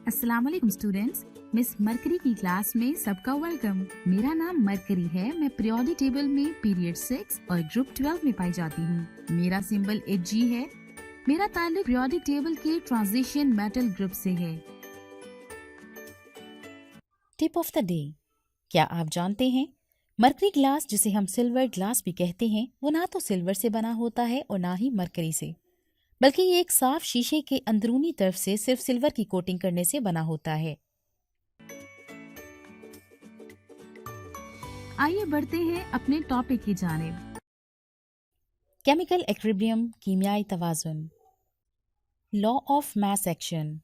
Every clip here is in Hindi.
अस्सलाम वालेकुम स्टूडेंट्स। मिस मरकरी की क्लास में सबका वेलकम। मेरा नाम मरकरी है। मैं पीरियोडिक टेबल में पीरियड 6 और ग्रुप 12 में पाई जाती हूँ। मेरा सिंबल Hg है। मेरा ताल्लुक पीरियोडिक टेबल के ट्रांजिशन मेटल ग्रुप से है। Tip of the day. क्या आप जानते हैं मरकरी ग्लास, जिसे हम सिल्वर ग्लास भी कहते हैं, वो ना तो सिल्वर से बना होता है और ना ही मरकरी से, बल्कि ये एक साफ शीशे के अंदरूनी तरफ से सिर्फ सिल्वर की कोटिंग करने से बना होता है। आइए बढ़ते हैं अपने टॉपिक की जानिब। केमिकल इक्विलिब्रियम, कीमियाई तवाज़ुन, लॉ ऑफ मास एक्शन।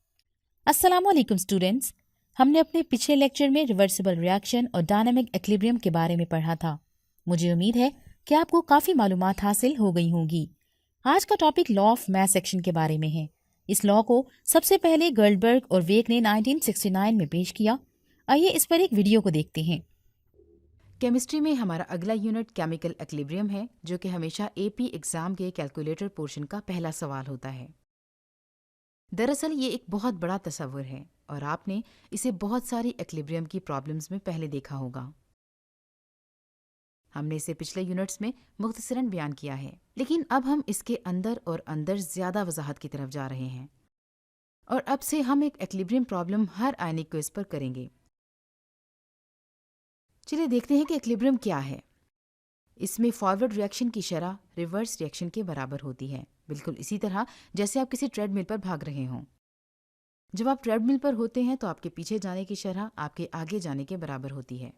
अस्सलाम वालेकुम स्टूडेंट्स। हमने अपने पिछले लेक्चर में रिवर्सिबल रिएक्शन और डायनामिक इक्विलिब्रियम के बारे में पढ़ा था। मुझे उम्मीद है कि आपको काफ़ी मालूमात हासिल हो गई होंगी। आज का topic law of mass action के बारे में है। इस लॉ को सबसे पहले गर्लबर्ग और वेक ने 1969 में पेश किया। आइए इस पर एक वीडियो को देखते हैं। केमिस्ट्री में हमारा अगला यूनिट केमिकल इक्विलिब्रियम है, जो कि हमेशा एपी एग्जाम के कैलकुलेटर पोर्शन का पहला सवाल होता है। दरअसल ये एक बहुत बड़ा तस्वुर है और आपने इसे बहुत सारी इक्विलिब्रियम की प्रॉब्लम्स में पहले देखा होगा। हमने इसे पिछले यूनिट्स में मुख्तसरन बयान किया है, लेकिन अब हम इसके अंदर और अंदर ज्यादा वजाहत की तरफ जा रहे हैं और अब से हम एक इक्विलिब्रियम प्रॉब्लम हर आयनिक क्विज पर करेंगे। चलिए देखते हैं कि इक्विलिब्रियम क्या है। इसमें फॉरवर्ड रिएक्शन की शरह रिवर्स रिएक्शन के बराबर होती है, बिल्कुल इसी तरह जैसे आप किसी ट्रेडमिल पर भाग रहे हों। जब आप ट्रेडमिल पर होते हैं तो आपके पीछे जाने की शरह आपके आगे जाने के बराबर होती है।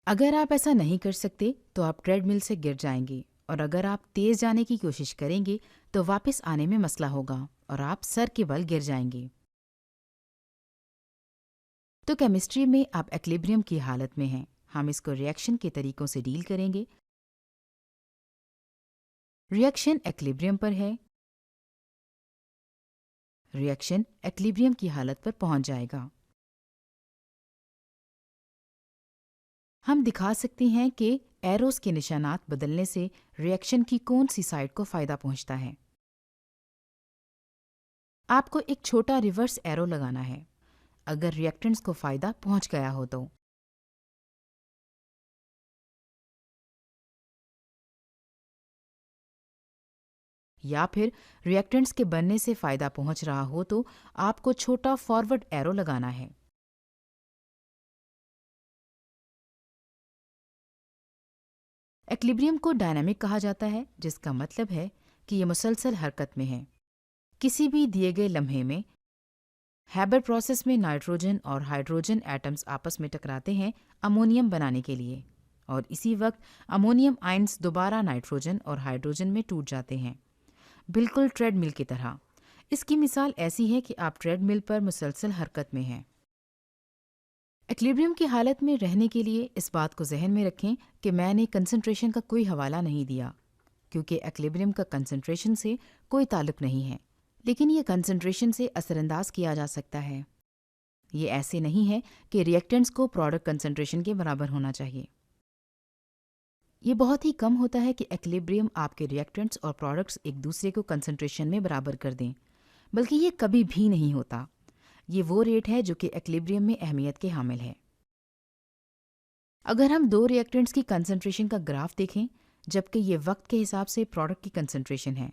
अगर आप ऐसा नहीं कर सकते तो आप ट्रेडमिल से गिर जाएंगे, और अगर आप तेज जाने की कोशिश करेंगे तो वापस आने में मसला होगा और आप सर के बल गिर जाएंगे। तो केमिस्ट्री में आप इक्विलिब्रियम की हालत में हैं। हम इसको रिएक्शन के तरीकों से डील करेंगे। रिएक्शन इक्विलिब्रियम पर है। रिएक्शन इक्विलिब्रियम की हालत पर पहुंच जाएगा। हम दिखा सकते हैं कि एरोस के निशानात बदलने से रिएक्शन की कौन सी साइड को फायदा पहुंचता है। आपको एक छोटा रिवर्स एरो लगाना है अगर रिएक्टेंट्स को फायदा पहुंच गया हो तो। या फिर रिएक्टेंट्स के बनने से फायदा पहुंच रहा हो तो आपको छोटा फॉरवर्ड एरो लगाना है। इक्विलिब्रियम को डायनामिक कहा जाता है, जिसका मतलब है कि ये मुसलसल हरकत में है। किसी भी दिए गए लम्हे में हैबर प्रोसेस में नाइट्रोजन और हाइड्रोजन एटम्स आपस में टकराते हैं अमोनियम बनाने के लिए, और इसी वक्त अमोनियम आयंस दोबारा नाइट्रोजन और हाइड्रोजन में टूट जाते हैं, बिल्कुल ट्रेडमिल की तरह। इसकी मिसाल ऐसी है कि आप ट्रेडमिल पर मुसलसल हरकत में हैं। इक्विलिब्रियम की हालत में रहने के लिए इस बात को जहन में रखें कि मैंने कंसंट्रेशन का कोई हवाला नहीं दिया, क्योंकि इक्विलिब्रियम का कंसंट्रेशन से कोई ताल्लुक नहीं है, लेकिन ये कंसंट्रेशन से असरअंदाज किया जा सकता है। ये ऐसे नहीं है कि रिएक्टेंट्स को प्रोडक्ट कंसंट्रेशन के बराबर होना चाहिए। ये बहुत ही कम होता है कि इक्विलिब्रियम आपके रिएक्टेंट्स और प्रोडक्ट्स एक दूसरे को कंसंट्रेशन में बराबर कर दें, बल्कि ये कभी भी नहीं होता। ये वो रेट है जो कि इक्विलिब्रियम में अहमियत के हामिल है। अगर हम दो रिएक्टेंट्स की कंसंट्रेशन का ग्राफ देखें, जबकि ये वक्त के हिसाब से प्रोडक्ट की कंसंट्रेशन है,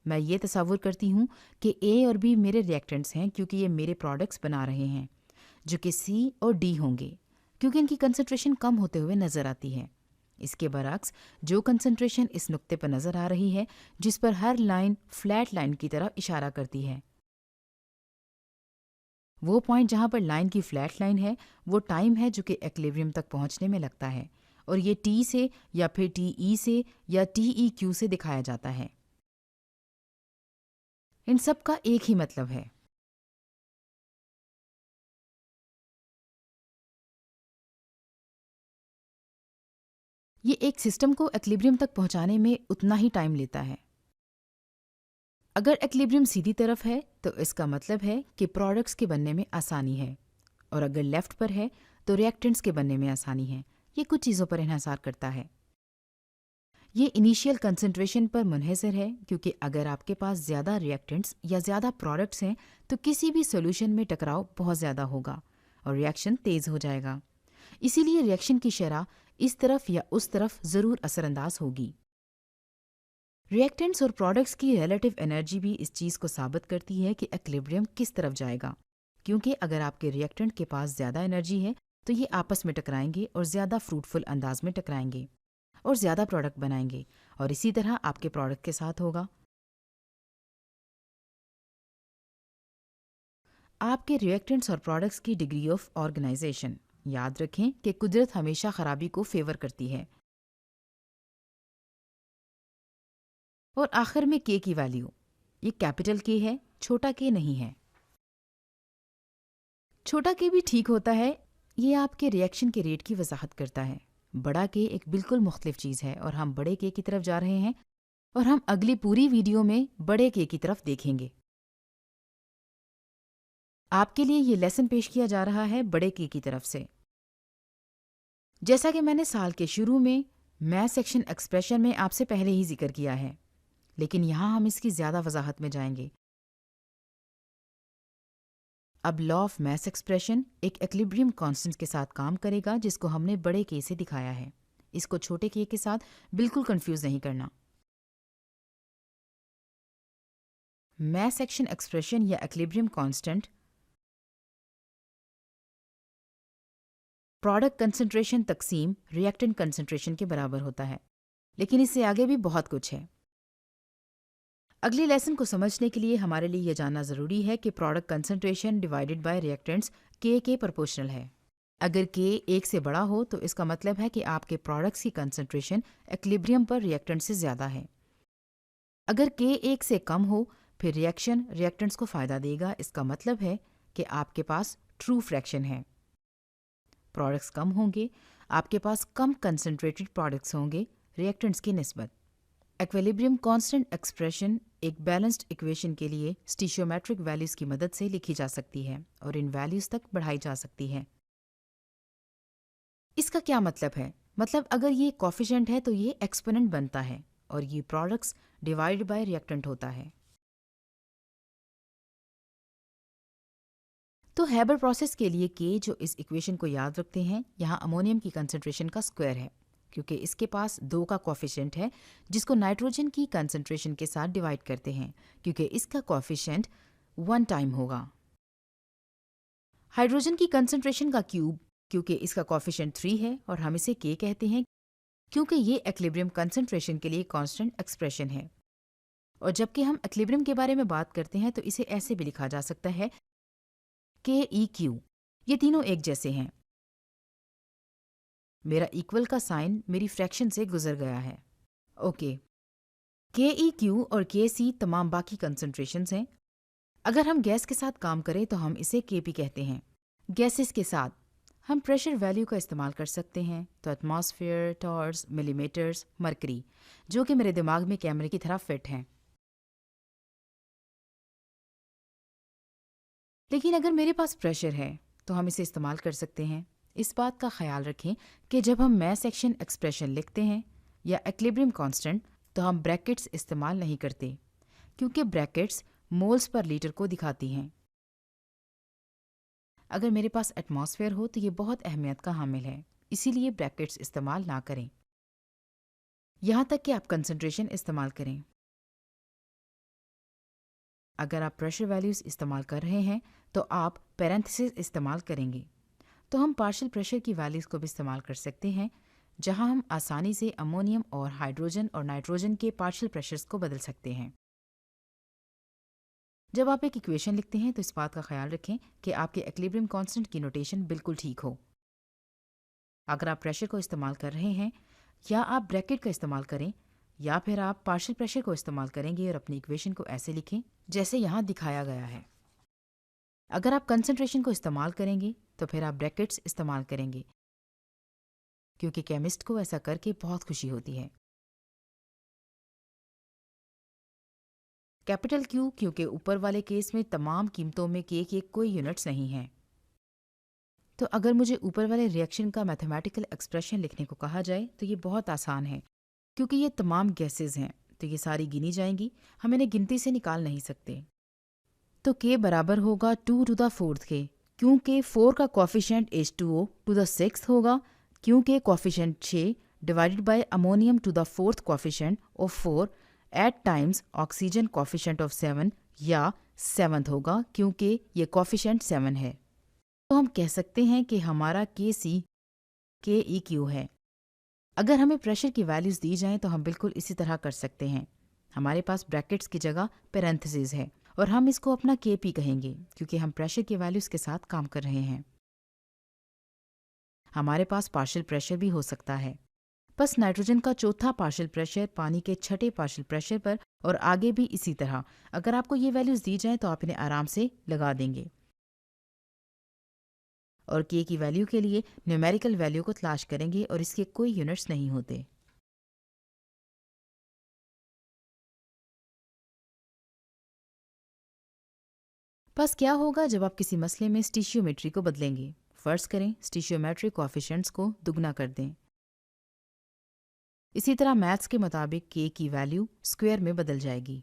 मैं ये तस्वुर करती हूँ कि ए और बी मेरे रिएक्टेंट्स हैं, क्योंकि ये मेरे प्रोडक्ट्स बना रहे हैं, जो कि सी और डी होंगे, क्योंकि इनकी कंसंट्रेशन कम होते हुए नजर आती है। इसके बरक्स जो कंसंट्रेशन इस नुक्ते पर नजर आ रही है, जिस पर हर लाइन फ्लैट लाइन की तरफ इशारा करती है, वो पॉइंट जहां पर लाइन की फ्लैट लाइन है, वो टाइम है जो कि इक्विलिब्रियम तक पहुंचने में लगता है, और ये टी से या फिर टी से या टी क्यू से दिखाया जाता है। इन सब का एक ही मतलब है। ये एक सिस्टम को इक्विलिब्रियम तक पहुंचाने में उतना ही टाइम लेता है। अगर इक्विलिब्रियम सीधी तरफ है तो इसका मतलब है कि प्रोडक्ट्स के बनने में आसानी है, और अगर लेफ्ट पर है तो रिएक्टेंट्स के बनने में आसानी है। ये कुछ चीज़ों पर इन्हिसार करता है। ये इनिशियल कंसंट्रेशन पर मुनहसर है, क्योंकि अगर आपके पास ज़्यादा रिएक्टेंट्स या ज़्यादा प्रोडक्ट्स हैं तो किसी भी सॉल्यूशन में टकराव बहुत ज़्यादा होगा और रिएक्शन तेज़ हो जाएगा। इसीलिए रिएक्शन की शरह इस तरफ या उस तरफ ज़रूर असरअंदाज होगी। रिएक्टेंट्स और प्रोडक्ट्स की रिलेटिव एनर्जी भी इस चीज़ को साबित करती है कि एक्विलिब्रियम किस तरफ जाएगा, क्योंकि अगर आपके रिएक्टेंट के पास ज़्यादा एनर्जी है तो ये आपस में टकराएंगे और ज़्यादा फ्रूटफुल अंदाज में टकराएंगे और ज़्यादा प्रोडक्ट बनाएंगे, और इसी तरह आपके प्रोडक्ट के साथ होगा। आपके रिएक्टेंट्स और प्रोडक्ट्स की डिग्री ऑफ ऑर्गेनाइजेशन। याद रखें कि कुदरत हमेशा खराबी को फेवर करती है। और आखिर में के की वैल्यू, ये कैपिटल के है, छोटा के नहीं है। छोटा के भी ठीक होता है, ये आपके रिएक्शन के रेट की वजाहत करता है। बड़ा के एक बिल्कुल मुख्तलिफ चीज़ है और हम बड़े के की तरफ जा रहे हैं और हम अगली पूरी वीडियो में बड़े के की तरफ देखेंगे। आपके लिए ये लेसन पेश किया जा रहा है बड़े के की तरफ से। जैसा कि मैंने साल के शुरू में मैथ सेक्शन एक्सप्रेशन में आपसे पहले ही जिक्र किया है, लेकिन यहाँ हम इसकी ज़्यादा वजाहत में जाएंगे। अब लॉ ऑफ मास एक्सप्रेशन एक एक्विलिब्रियम कांस्टेंट के साथ काम करेगा, जिसको हमने बड़े के से दिखाया है। इसको छोटे के साथ बिल्कुल कंफ्यूज नहीं करना। मास एक्शन एक्सप्रेशन या एक्विलिब्रियम कांस्टेंट प्रोडक्ट कंसंट्रेशन तकसीम रिएक्टेंट कंसंट्रेशन के बराबर होता है, लेकिन इससे आगे भी बहुत कुछ है। अगले लेसन को समझने के लिए हमारे लिए यह जानना ज़रूरी है कि product concentration divided by reactants के प्रोपोर्शनल है। अगर के एक से बड़ा हो तो इसका मतलब है कि आपके प्रोडक्ट्स की कंसंट्रेशन एक्विलिब्रियम पर रिएक्टेंट से ज़्यादा है। अगर के एक से कम हो फिर रिएक्शन रिएक्टेंट्स को फ़ायदा देगा। इसका मतलब है कि आपके पास ट्रू फ्रैक्शन है। प्रोडक्ट्स कम होंगे, आपके पास कम कंसंट्रेटेड प्रोडक्ट्स होंगे रिएक्टेंट्स की निस्बत। एक्विलिब्रियम कांस्टेंट एक्सप्रेशन एक बैलेंस्ड इक्वेशन के लिए स्टिशियोमेट्रिक वैल्यूज़ की मदद से लिखी जा सकती है और इन वैल्यूज़ तक बढ़ाई जा सकती है। इसका क्या मतलब है? मतलब अगर ये कोफिशिएंट है तो ये एक्सपोनेंट बनता है और ये प्रोडक्ट्स डिवाइड बाय रिएक्टेंट होता है। तो हैबर प्रोसेस के लिए के जो इस इक्वेशन को याद रखते हैं, यहाँ अमोनियम की कंसंट्रेशन का स्क्वायर है, क्योंकि इसके पास 2 का कोफिशिएंट है जिसको नाइट्रोजन की कंसंट्रेशन के साथ डिवाइड करते हैं, क्योंकि इसका कोफिशिएंट 1 टाइम होगा। हाइड्रोजन की कंसंट्रेशन का क्यूब, क्योंकि इसका कोफिशिएंट 3 है और हम इसे के कहते हैं क्योंकि ये एक्विलिब्रियम कंसंट्रेशन के लिए कांस्टेंट एक्सप्रेशन है। और जबकि हम एक्विलिब्रियम के बारे में बात करते हैं तो इसे ऐसे भी लिखा जा सकता है के ई क्यू। ये तीनों एक जैसे हैं। मेरा इक्वल का साइन मेरी फ्रैक्शन से गुजर गया है। ओके, के ई क्यू और के सी तमाम बाकी कंसंट्रेशंस हैं। अगर हम गैस के साथ काम करें तो हम इसे के पी कहते हैं। गैसेस के साथ हम प्रेशर वैल्यू का इस्तेमाल कर सकते हैं, तो एटमॉस्फेयर, टॉर्स, मिलीमीटर्स, मरकरी, जो कि मेरे दिमाग में कैमरे की तरह फिट हैं। लेकिन अगर मेरे पास प्रेशर है तो हम इसे इस्तेमाल कर सकते हैं। इस बात का ख्याल रखें कि जब हम मास एक्शन एक्सप्रेशन लिखते हैं या एक्विलिब्रियम कांस्टेंट तो हम ब्रैकेट्स इस्तेमाल नहीं करते, क्योंकि ब्रैकेट्स मोल्स पर लीटर को दिखाती हैं। अगर मेरे पास एटमॉस्फेयर हो तो ये बहुत अहमियत का हामिल है, इसीलिए ब्रैकेट्स इस्तेमाल ना करें, यहाँ तक कि आप कंसंट्रेशन इस्तेमाल करें। अगर आप प्रेशर वैल्यूज़ इस्तेमाल कर रहे हैं तो आप पैरेंथेसिस इस्तेमाल करेंगे। तो हम पार्शियल प्रेशर की वैल्यूज़ को भी इस्तेमाल कर सकते हैं, जहां हम आसानी से अमोनियम और हाइड्रोजन और नाइट्रोजन के पार्शियल प्रेशर्स को बदल सकते हैं। जब आप एक इक्वेशन लिखते हैं तो इस बात का ख्याल रखें कि आपके एक्विलिब्रियम कांस्टेंट की नोटेशन बिल्कुल ठीक हो। अगर आप प्रेशर को इस्तेमाल कर रहे हैं या आप ब्रैकेट का इस्तेमाल करें या फिर आप पार्शियल प्रेशर को इस्तेमाल करेंगे और अपनी इक्वेशन को ऐसे लिखें जैसे यहाँ दिखाया गया है। अगर आप कंसंट्रेशन को इस्तेमाल करेंगे तो फिर आप ब्रैकेट्स इस्तेमाल करेंगे, क्योंकि केमिस्ट को ऐसा करके बहुत खुशी होती है। कैपिटल क्यू, क्योंकि ऊपर वाले केस में तमाम कीमतों में के कोई यूनिट्स नहीं हैं। तो अगर मुझे ऊपर वाले रिएक्शन का मैथमेटिकल एक्सप्रेशन लिखने को कहा जाए तो ये बहुत आसान है। क्योंकि ये तमाम गैसेस हैं तो ये सारी गिनी जाएंगी, हम इन्हें गिनती से निकाल नहीं सकते। तो k बराबर होगा 2 टू द 4th के, क्योंकि 4 का coefficient H2O to the 6th होगा, क्योंकि coefficient 6 divided by ammonium to the 4th coefficient of 4 eight times oxygen coefficient of 7 या 7th होगा, क्योंकि ये कॉफिशेंट 7 है। तो हम कह सकते हैं कि हमारा Kc KeQ है। अगर हमें प्रेशर की वैल्यूज़ दी जाएं तो हम बिल्कुल इसी तरह कर सकते हैं। हमारे पास ब्रैकेट्स की जगह पैरेंथेसिस है और हम इसको अपना Kp कहेंगे क्योंकि हम प्रेशर की वैल्यूज़ के साथ काम कर रहे हैं। हमारे पास पार्शियल प्रेशर भी हो सकता है। बस नाइट्रोजन का चौथा पार्शियल प्रेशर पानी के छठे पार्शियल प्रेशर पर और आगे भी इसी तरह। अगर आपको ये वैल्यूज़ दी जाएं तो आप इन्हें आराम से लगा देंगे और K की वैल्यू के लिए न्यूमेरिकल वैल्यू को तलाश करेंगे और इसके कोई यूनिट्स नहीं होते। बस क्या होगा जब आप किसी मसले में स्टिशियोमेट्री को बदलेंगे। फर्ज करें स्टिशियोमेट्री कोएफिशिएंट्स को दुगना कर दें। इसी तरह मैथ्स के मुताबिक K की वैल्यू स्क्वायर में बदल जाएगी।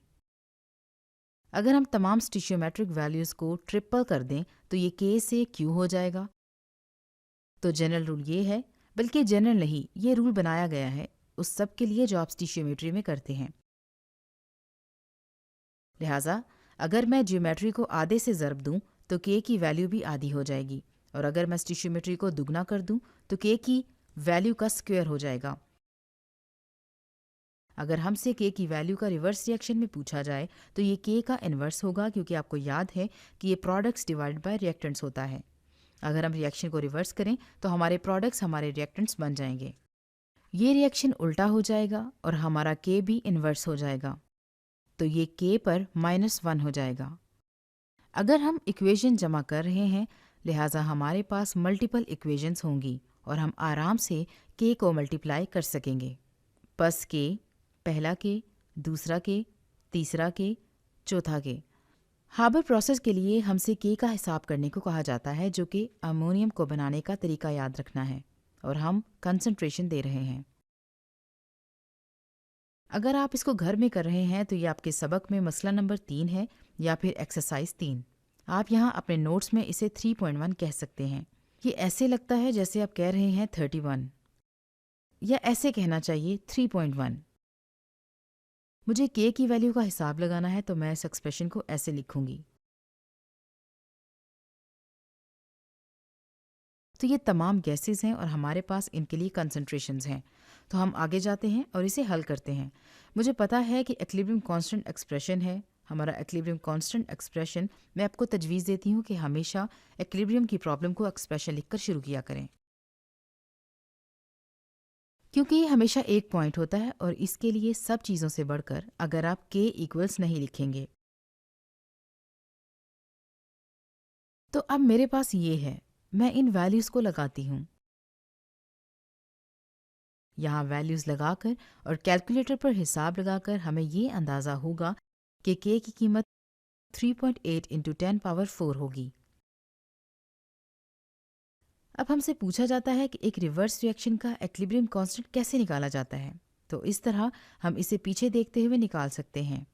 अगर हम तमाम स्टिशियोमेट्रिक वैल्यूज़ को ट्रिपल कर दें तो ये K से Q हो जाएगा। तो जनरल रूल ये है, बल्कि जनरल नहीं, ये रूल बनाया गया है उस सब के लिए जो आप स्टिशियोमेट्री में करते हैं। लिहाजा अगर मैं ज्योमेट्री को आधे से ज़रब दूं तो K की वैल्यू भी आधी हो जाएगी और अगर मैं स्टिशियोमेट्री को दुगना कर दूं तो K की वैल्यू का स्क्वायर हो जाएगा। अगर हमसे K की वैल्यू का रिवर्स रिएक्शन में पूछा जाए तो ये K का इन्वर्स होगा, क्योंकि आपको याद है कि ये प्रोडक्ट्स डिवाइडेड बाय रिएक्टेंट्स होता है। अगर हम रिएक्शन को रिवर्स करें तो हमारे प्रोडक्ट्स हमारे रिएक्टेंट्स बन जाएंगे। ये रिएक्शन उल्टा हो जाएगा और हमारा K भी इन्वर्स हो जाएगा, तो ये K पर -1 हो जाएगा। अगर हम इक्वेशन जमा कर रहे हैं, लिहाजा हमारे पास मल्टीपल इक्वेशंस होंगी और हम आराम से K को मल्टीप्लाई कर सकेंगे। बस K, पहला K, दूसरा K, तीसरा K, चौथा K। हाबर प्रोसेस के लिए हमसे K का हिसाब करने को कहा जाता है, जो कि अमोनियम को बनाने का तरीका याद रखना है, और हम कंसंट्रेशन दे रहे हैं। अगर आप इसको घर में कर रहे हैं तो ये आपके सबक में मसला नंबर 3 है या फिर एक्सरसाइज 3। आप यहाँ अपने नोट्स में इसे 3.1 कह सकते हैं। ये ऐसे लगता है जैसे आप कह रहे हैं 31, या ऐसे कहना चाहिए 3.1। मुझे K की वैल्यू का हिसाब लगाना है तो मैं इस एक्सप्रेशन को ऐसे लिखूंगी। तो ये तमाम गैसेस हैं और हमारे पास इनके लिए कंसंट्रेशंस हैं। तो हम आगे जाते हैं और इसे हल करते हैं। मुझे पता है कि एक्विलिब्रियम कांस्टेंट एक्सप्रेशन है। हमारा एक्विलिब्रियम कांस्टेंट एक्सप्रेशन, मैं आपको तजवीज़ देती हूँ कि हमेशा एक्विलिब्रियम की प्रॉब्लम को एक्सप्रेशन लिखकर शुरू किया करें, क्योंकि ये हमेशा एक पॉइंट होता है और इसके लिए सब चीज़ों से बढ़कर अगर आप K इक्वल्स नहीं लिखेंगे। तो अब मेरे पास ये है, मैं इन वैल्यूज़ को लगाती हूँ। यहाँ वैल्यूज़ लगाकर और कैलकुलेटर पर हिसाब लगाकर हमें ये अंदाज़ा होगा कि K की कीमत 3.8 इंटू 10 पावर 4 होगी। अब हमसे पूछा जाता है कि एक रिवर्स रिएक्शन का एक्विलिब्रियम कांस्टेंट कैसे निकाला जाता है। तो इस तरह हम इसे पीछे देखते हुए निकाल सकते हैं।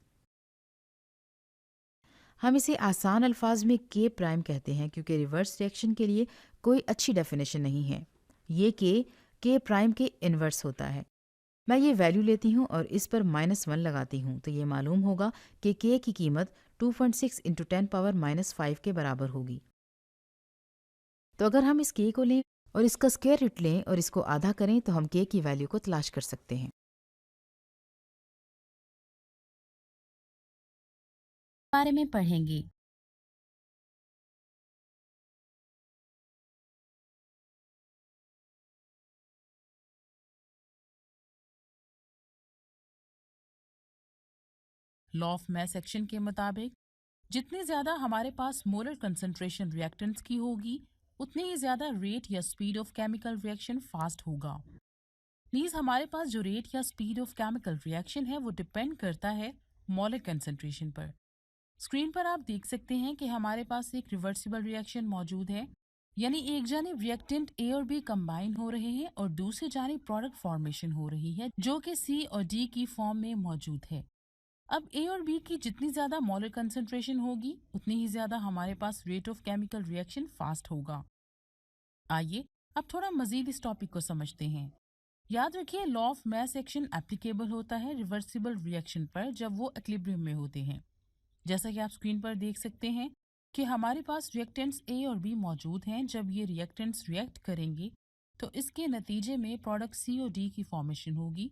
हम इसे आसान अल्फाज में K प्राइम कहते हैं क्योंकि रिवर्स रिएक्शन के लिए कोई अच्छी डेफिनेशन नहीं है। ये K प्राइम के इन्वर्स होता है। मैं ये वैल्यू लेती हूँ और इस पर -1 लगाती हूँ तो ये मालूम होगा कि K की कीमत 2.6 इंटू 10 पावर -5 के बराबर होगी। तो अगर हम इस K को लें और इसका स्क्वायर रूट लें और इसको आधा करें तो हम K की वैल्यू को तलाश कर सकते हैं। बारे में पढ़ेंगे। लॉ ऑफ मास एक्शन के मुताबिक जितनी ज़्यादा हमारे पास मोलर कंसंट्रेशन रिएक्टेंट्स की होगी, उतनी ही ज़्यादा रेट या speed of chemical reaction fast होगा। प्लीज़ हमारे पास जो रेट या स्पीड ऑफ केमिकल रिएक्शन है वो डिपेंड करता है मोलर कंसंट्रेशन पर। स्क्रीन पर आप देख सकते हैं कि हमारे पास एक रिवर्सिबल रिएक्शन मौजूद है यानी एक जानिब रिएक्टेंट ए और बी कंबाइन हो रहे हैं और दूसरी जानिब प्रोडक्ट फॉर्मेशन हो रही है जो कि सी और डी की फॉर्म में मौजूद है। अब ए और बी की जितनी ज्यादा मोलर कंसंट्रेशन होगी उतनी ही ज्यादा हमारे पास rate of chemical reaction fast होगा। आइए अब थोड़ा मजीद इस टॉपिक को समझते हैं। याद रखिए law of mass action applicable होता है रिवर्सिबल रिएक्शन पर जब वो इक्विलिब्रियम में होते हैं। जैसा कि आप स्क्रीन पर देख सकते हैं कि हमारे पास रिएक्टेंट्स ए और बी मौजूद हैं। जब ये रिएक्टेंट्स रिएक्ट करेंगे तो इसके नतीजे में प्रोडक्ट सी और डी की फॉर्मेशन होगी।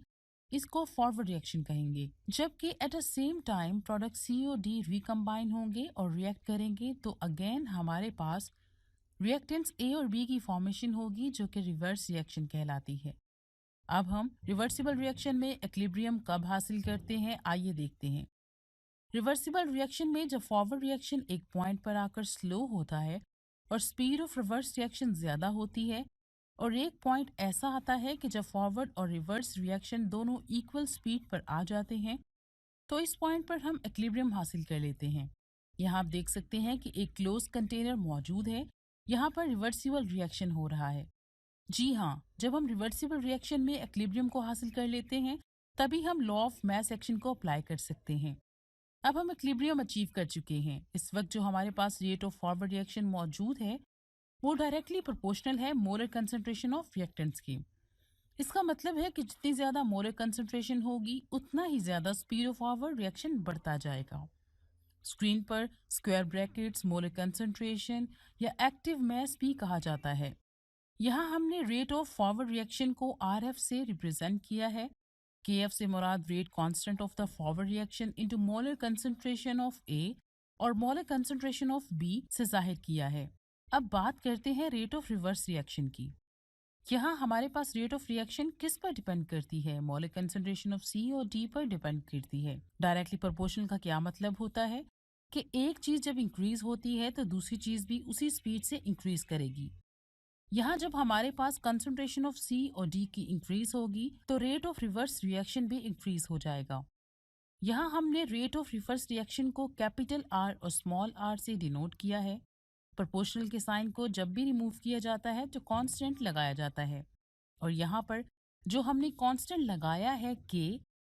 इसको फॉरवर्ड रिएक्शन कहेंगे। जबकि at a same time product C और डी रिकम्बाइन होंगे और रिएक्ट करेंगे तो अगेन हमारे पास रिएक्टेंट्स ए और बी की फॉर्मेशन होगी जो कि रिवर्स रिएक्शन कहलाती है। अब हम रिवर्सिबल रिएक्शन में इक्विलिब्रियम कब हासिल करते हैं, आइए देखते हैं। रिवर्सिबल रिएक्शन में जब फॉरवर्ड रिएक्शन एक पॉइंट पर आकर स्लो होता है और स्पीड ऑफ रिवर्स रिएक्शन ज्यादा होती है और एक पॉइंट ऐसा आता है कि जब फॉरवर्ड और रिवर्स रिएक्शन दोनों इक्वल स्पीड पर आ जाते हैं तो इस पॉइंट पर हम इक्विलिब्रियम हासिल कर लेते हैं। यहाँ आप देख सकते हैं कि एक क्लोज कंटेनर मौजूद है। यहाँ पर रिवर्सिबल रिएक्शन हो रहा है। जी हाँ, जब हम रिवर्सिबल रिएक्शन में इक्विलिब्रियम को हासिल कर लेते हैं तभी हम लॉ ऑफ मास एक्शन को अप्लाई कर सकते हैं। अब हम इक्विलिब्रियम अचीव कर चुके हैं। इस वक्त जो हमारे पास रेट ऑफ फॉरवर्ड रिएक्शन मौजूद है वो डायरेक्टली प्रोपोर्शनल है मोलर कंसंट्रेशन ऑफ रिएक्टेंट्स की। इसका मतलब है कि जितनी ज्यादा मोलर कंसंट्रेशन होगी उतना ही ज्यादा स्पीड ऑफ फॉरवर्ड रिएक्शन बढ़ता जाएगा। स्क्रीन पर स्क्वायर ब्रैकेट्स मोलर कंसंट्रेशन या एक्टिव मास भी कहा जाता है। यहाँ हमने रेट ऑफ फॉरवर्ड रिएक्शन को RF से रिप्रेजेंट किया है। KF से मुराद rate constant of the forward reaction into molar concentration of A और मोलर कंसंट्रेशन ऑफ B से जाहिर किया है। अब बात करते हैं रेट ऑफ रिवर्स रिएक्शन की। यहाँ हमारे पास रेट ऑफ रिएक्शन किस पर डिपेंड करती है? मोलर कंसंट्रेशन ऑफ C और D पर डिपेंड करती है। डायरेक्टली प्रोपोर्शनल का क्या मतलब होता है कि एक चीज जब इंक्रीज होती है तो दूसरी चीज भी उसी स्पीड से इंक्रीज करेगी। यहाँ जब हमारे पास कंसंट्रेशन ऑफ C और D की इंक्रीज होगी तो रेट ऑफ रिवर्स रिएक्शन भी इंक्रीज हो जाएगा। यहाँ हमने रेट ऑफ रिवर्स रिएक्शन को कैपिटल R और स्मॉल r से डिनोट किया है। प्रोपोर्शनल के साइन को जब भी रिमूव किया जाता है तो कांस्टेंट लगाया जाता है और यहाँ पर जो हमने कांस्टेंट लगाया है K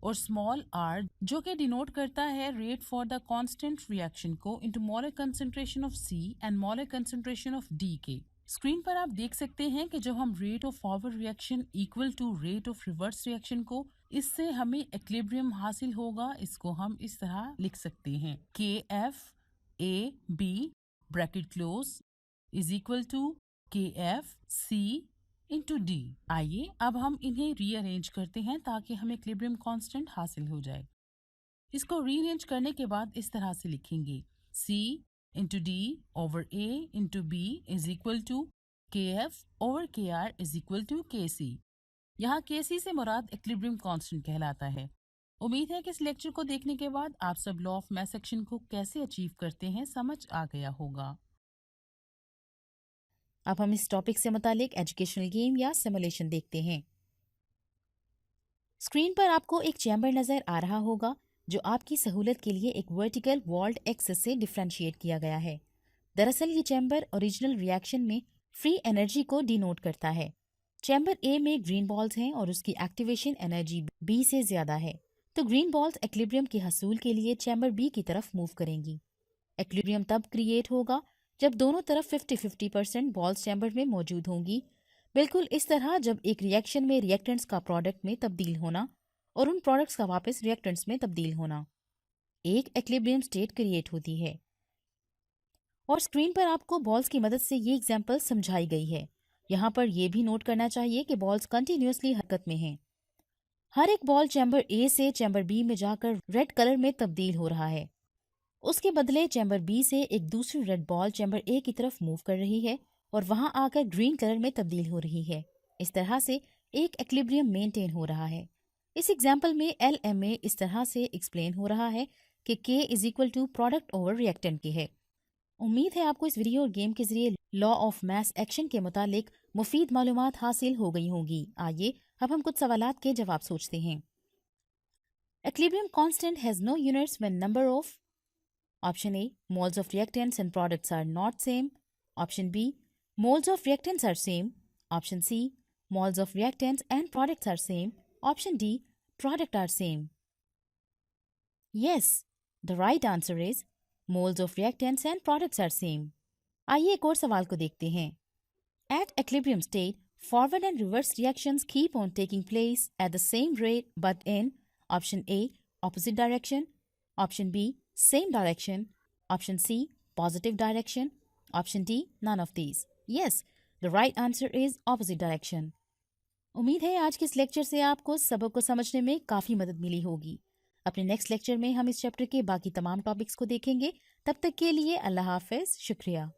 और स्मॉल r जो कि डिनोट करता है rate for the constant reaction को into molar concentration of C and molar concentration of D के। स्क्रीन पर आप देख सकते हैं कि जब हम rate of forward reaction equal to rate of reverse reaction को, इससे हमें इक्विलिब्रियम हासिल होगा। इसको हम इस तरह लिख सकते हैं KF AB bracket close is equal to KFC into D। आइए अब हम इन्हें रीअरेंज करते हैं ताकि हमें इक्विलिब्रियम कांस्टेंट हासिल हो जाए। इसको रीअरेंज करने के बाद इस तरह से लिखेंगे C into D over A into B is equal to KF over KR is equal to KC। यहाँ KC से मुराद इक्विलिब्रियम कांस्टेंट कहलाता है। उम्मीद है कि इस लेक्चर को देखने के बाद आप सब लॉ ऑफ मास एक्शन को कैसे अचीव करते हैं समझ आ गया होगा। अब हम इस टॉपिक से मुतालिक एजुकेशनल गेम या सिमुलेशन देखते हैं। स्क्रीन पर आपको एक चैम्बर नजर आ रहा होगा जो आपकी सहूलत के लिए एक वर्टिकल वॉल्ड एक्सिस से डिफरेंशिएट किया गया है। दरअसल ये चैम्बर ओरिजिनल रिएक्शन में फ्री एनर्जी को डिनोट करता है। चैम्बर ए में ग्रीन बॉल्स हैं और उसकी एक्टिवेशन एनर्जी बी से ज्यादा है, तो ग्रीन बॉल्स एक्विलिब्रियम के हसूल के लिए चैम्बर बी की तरफ मूव करेंगी। एक्विलिब्रियम तब क्रिएट होगा जब दोनों तरफ 50-50% बॉल्स चैम्बर में मौजूद होंगी। बिल्कुल इस तरह जब एक रिएक्शन में रिएक्टेंट्स का प्रोडक्ट में तब्दील होना और उन प्रोडक्ट्स का वापस रिएक्टेंट्स में तब्दील होना, एक इक्विलिब्रियम स्टेट क्रिएट होती है। और स्क्रीन पर आपको बॉल्स की मदद से ये एग्जांपल समझाई गई है। यहाँ पर यह भी नोट करना चाहिए कि बॉल्स कंटिन्यूअसली हरकत में हैं। हर एक बॉल चैम्बर ए से चैम्बर बी में जाकर रेड कलर में तब्दील हो रहा है। उसके बदले चैम्बर बी से एक दूसरी रेड बॉल चैम्बर ए की तरफ मूव कर रही है और वहां आकर ग्रीन कलर में तब्दील हो रही है। इस तरह से एक इक्विलिब्रियम मेंटेन हो रहा है। इस एग्जाम्पल में LMA इस तरह से एक्सप्लेन हो रहा है कि K is equal to product over reactant की है। उम्मीद है आपको इस वीडियो और गेम के जरिए लॉ ऑफ मास एक्शन के मुतालिक मुफीद मालूमात हासिल हो गई होंगी। आइए अब हम कुछ सवालात के जवाब सोचते हैं। Equilibrium constant has no units when number of option A moles of reactants and products are not same, option B Moles of reactants are same. Option C. Moles of reactants and products are same. Option D. Product are same. Yes, the right answer is moles of reactants and products are same. आइए एक और सवाल को देखते हैं. At equilibrium state, forward and reverse reactions keep on taking place at the same rate but in option A, opposite direction, option B, same direction, option C, positive direction, option D, none of these. Yes, the right answer is opposite direction. उम्मीद है आज के इस लेक्चर से आपको सबक को समझने में काफ़ी मदद मिली होगी. अपने नेक्स्ट लेक्चर में हम इस चैप्टर के बाकी तमाम टॉपिक्स को देखेंगे. तब तक के लिए अल्लाह हाफिज. शुक्रिया.